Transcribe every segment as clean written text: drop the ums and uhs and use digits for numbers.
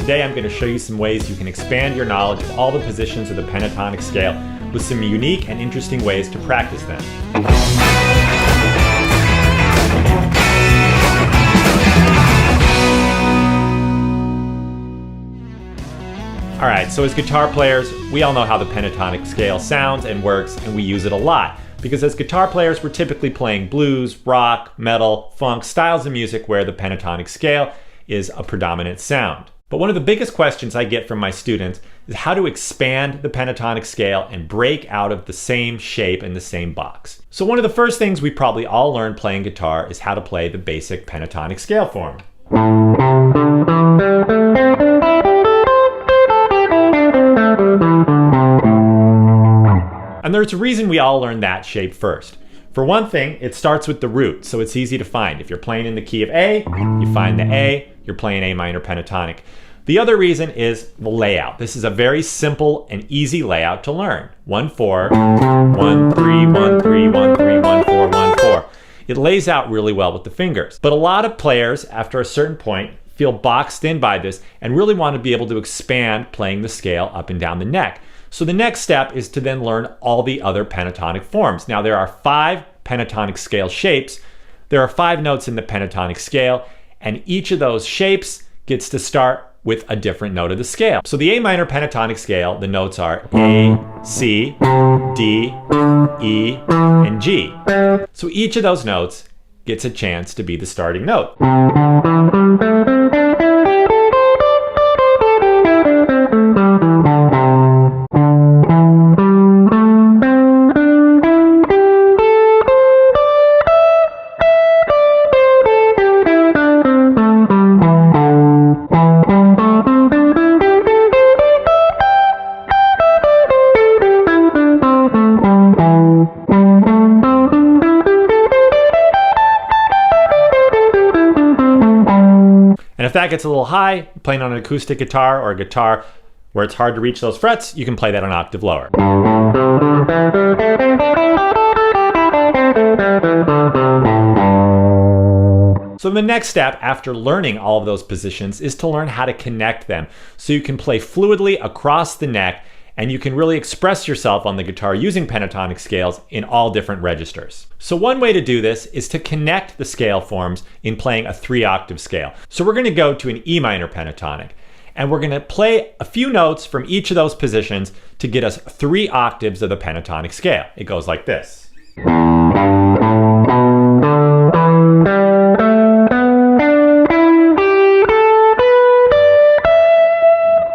today I'm going to show you some ways you can expand your knowledge of all the positions of the pentatonic scale with some unique and interesting ways to practice them. Alright, so as guitar players, we all know how the pentatonic scale sounds and works, and we use it a lot. Because as guitar players, we're typically playing blues, rock, metal, funk, styles of music where the pentatonic scale is a predominant sound. But one of the biggest questions I get from my students is how to expand the pentatonic scale and break out of the same shape in the same box. So one of the first things we probably all learned playing guitar is how to play the basic pentatonic scale form. And there's a reason we all learned that shape first. For one thing, it starts with the root, so it's easy to find. If you're playing in the key of A, you find the A, you're playing A minor pentatonic. The other reason is the layout. This is a very simple and easy layout to learn. 1-4, 1-3, 1-3, 1-3, 1-4, 1-4. It lays out really well with the fingers. But a lot of players, after a certain point, feel boxed in by this and really want to be able to expand playing the scale up and down the neck. So the next step is to then learn all the other pentatonic forms. Now there are 5 pentatonic scale shapes. There are 5 notes in the pentatonic scale, and each of those shapes gets to start with a different note of the scale. So the A minor pentatonic scale, the notes are A, C, D, E, and G. So each of those notes gets a chance to be the starting note. And if that gets a little high, playing on an acoustic guitar or a guitar where it's hard to reach those frets, you can play that an octave lower. So the next step after learning all of those positions is to learn how to connect them so you can play fluidly across the neck and you can really express yourself on the guitar using pentatonic scales in all different registers. So one way to do this is to connect the scale forms in playing a 3-octave scale. So we're going to go to an E minor pentatonic, and we're going to play a few notes from each of those positions to get us 3 octaves of the pentatonic scale. It goes like this.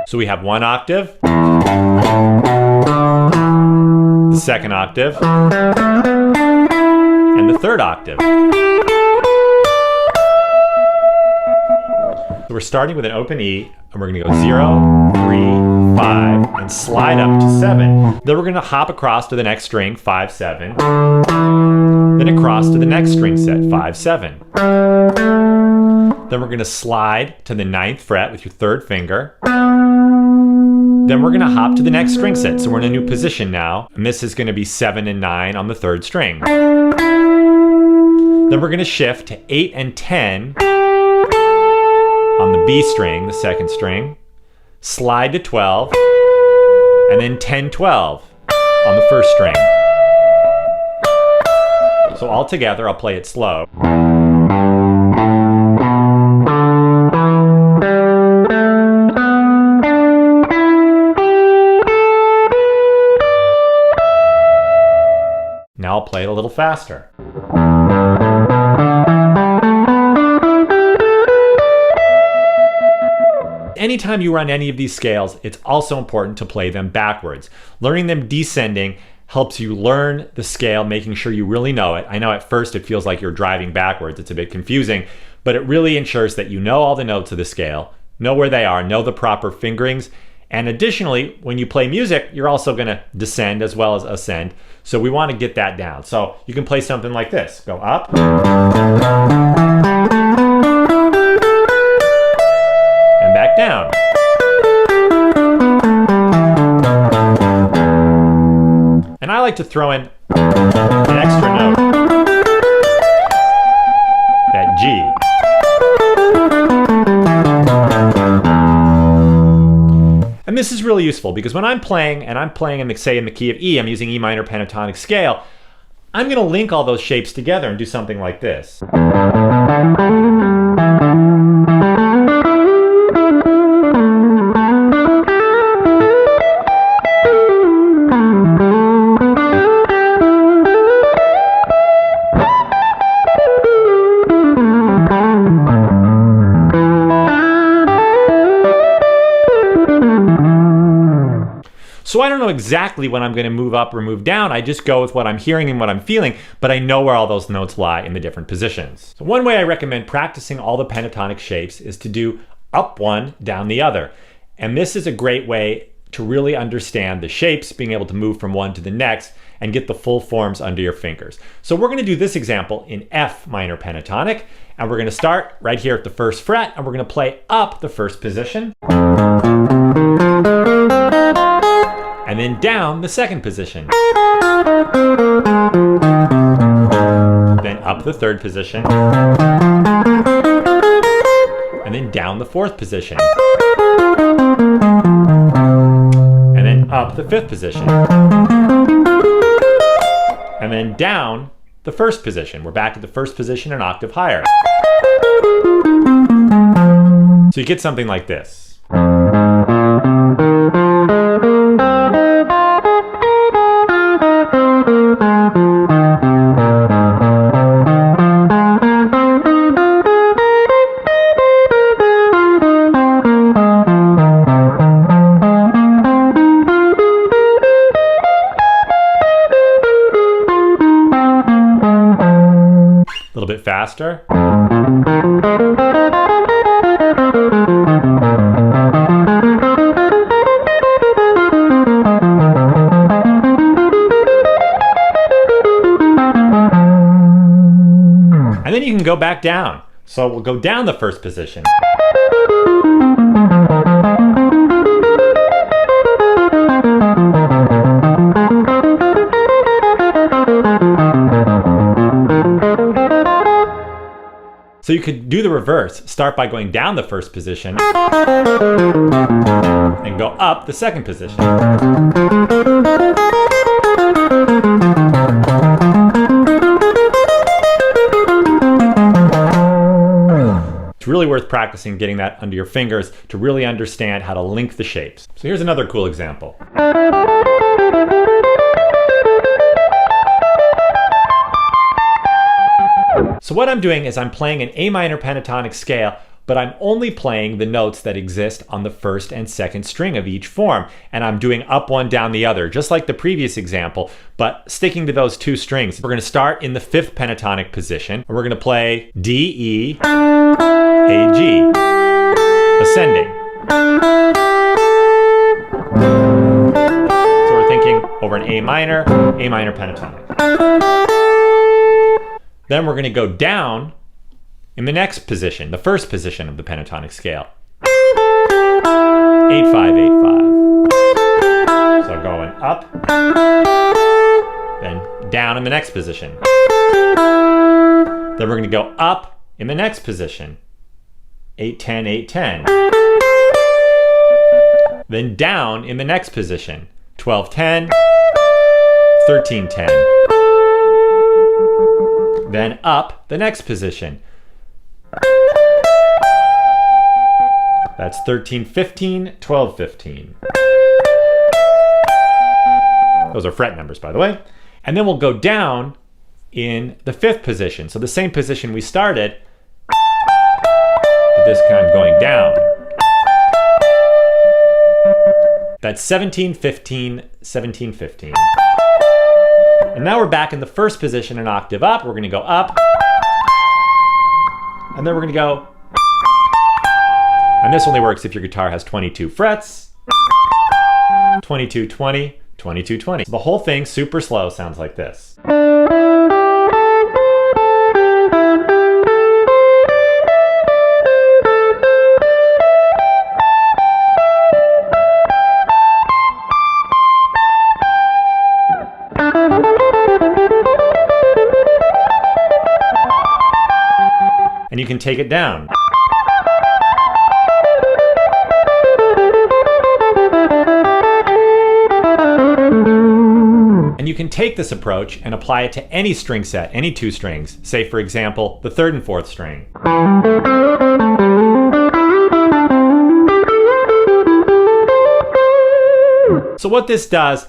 So we have 1 octave, the 2nd octave, and the 3rd octave. So we're starting with an open E, and we're going to go 0, 3, 5, and slide up to 7. Then we're going to hop across to the next string, 5, 7. Then across to the next string set, 5, 7. Then we're going to slide to the 9th fret with your 3rd finger. Then we're going to hop to the next string set. So we're in a new position now. And this is going to be 7 and 9 on the 3rd string. Then we're going to shift to 8 and 10 on the B string, the 2nd string. Slide to 12. And then 10, 12 on the 1st string. So all together, I'll play it slow. Now I'll play it a little faster. Anytime you run any of these scales, it's also important to play them backwards. Learning them descending helps you learn the scale, making sure you really know it. I know at first it feels like you're driving backwards. It's a bit confusing, but it really ensures that you know all the notes of the scale, know where they are, know the proper fingerings. And additionally, when you play music, you're also going to descend as well as ascend. So we want to get that down. So you can play something like this. Go up. And back down. And I like to throw in an extra note. That G. And this is really useful because when I'm playing, and I'm playing in the, say in the key of E, I'm using E minor pentatonic scale, I'm going to link all those shapes together and do something like this. So I don't know exactly when I'm going to move up or move down. I just go with what I'm hearing and what I'm feeling, but I know where all those notes lie in the different positions. So one way I recommend practicing all the pentatonic shapes is to do up one, down the other. And this is a great way to really understand the shapes, being able to move from one to the next and get the full forms under your fingers. So we're going to do this example in F minor pentatonic, and we're going to start right here at the first fret, and we're going to play up the first position, and then down the second position, then up the third position, and then down the fourth position, and then up the fifth position, and then down the first position. We're back at the first position an octave higher. So you get something like this. A little bit faster. And then you can go back down. So we'll go down the first position. So you could do the reverse. Start by going down the first position and go up the second position. It's really worth practicing getting that under your fingers to really understand how to link the shapes. So here's another cool example. So what I'm doing is I'm playing an A minor pentatonic scale, but I'm only playing the notes that exist on the first and second string of each form. And I'm doing up one, down the other, just like the previous example, but sticking to those two strings. We're going to start in the fifth pentatonic position, and we're going to play D, E, A, G, ascending. So we're thinking over an A minor pentatonic. Then we're going to go down in the next position, the first position of the pentatonic scale. 8, 5, 8, 5. So going up, then down in the next position. Then we're going to go up in the next position. 8, 10, 8, 10. Then down in the next position. 12, 10, 13, 10. Then up the next position. That's 13, 15, 12, 15. Those are fret numbers, by the way. And then we'll go down in the fifth position. So the same position we started, but this time going down. That's 17, 15, 17, 15. And now we're back in the first position, an octave up. We're going to go up. And then we're going to go. And this only works if your guitar has 22 frets. 22, 20, 22, 20. So the whole thing, super slow, sounds like this. And you can take it down. you can take this approach and apply it to any string set, any two strings. Say, for example, the third and fourth string. So what this does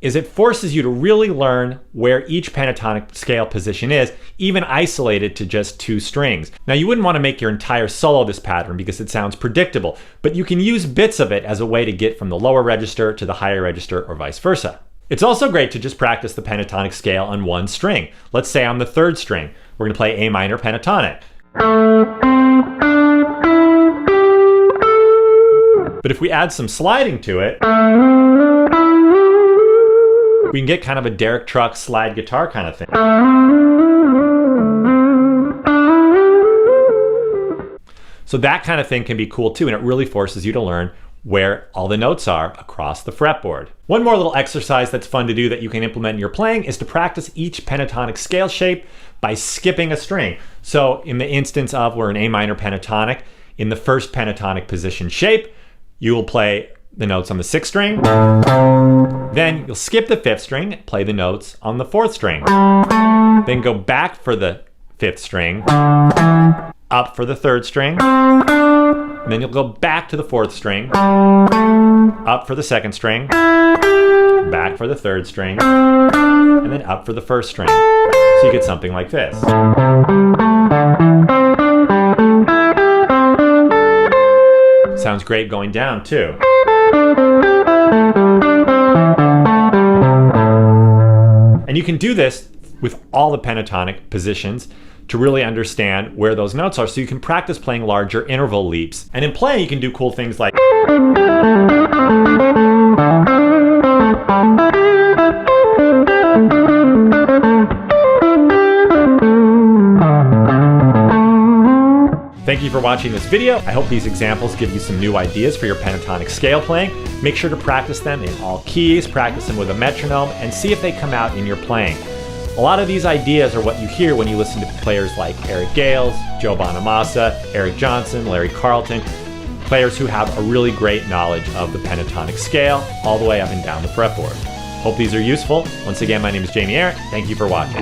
is it forces you to really learn where each pentatonic scale position is, even isolated to just two strings. Now, you wouldn't want to make your entire solo this pattern because it sounds predictable, but you can use bits of it as a way to get from the lower register to the higher register or vice versa. It's also great to just practice the pentatonic scale on one string. Let's say on the third string, we're going to play A minor pentatonic. But if we add some sliding to it, we can get kind of a Derek Trucks slide guitar kind of thing. So that kind of thing can be cool too, and it really forces you to learn where all the notes are across the fretboard. One more little exercise that's fun to do that you can implement in your playing is to practice each pentatonic scale shape by skipping a string. So in the instance of we're in A minor pentatonic, in the first pentatonic position shape, you will play the notes on the sixth string. Then you'll skip the fifth string, play the notes on the fourth string. Then go back for the fifth string, up for the third string. Then you'll go back to the fourth string, up for the second string, back for the third string, and then up for the first string. So you get something like this. Sounds great going down too. And you can do this with all the pentatonic positions to really understand where those notes are, so you can practice playing larger interval leaps. And in playing, you can do cool things like Thank you for watching this video. I hope these examples give you some new ideas for your pentatonic scale playing. Make sure to practice them in all keys, practice them with a metronome, and see if they come out in your playing. A lot of these ideas are what you hear when you listen to players like Eric Gales, Joe Bonamassa, Eric Johnson, Larry Carlton, players who have a really great knowledge of the pentatonic scale all the way up and down the fretboard. Hope these are useful. Once again, my name is Jamie Eric. Thank you for watching.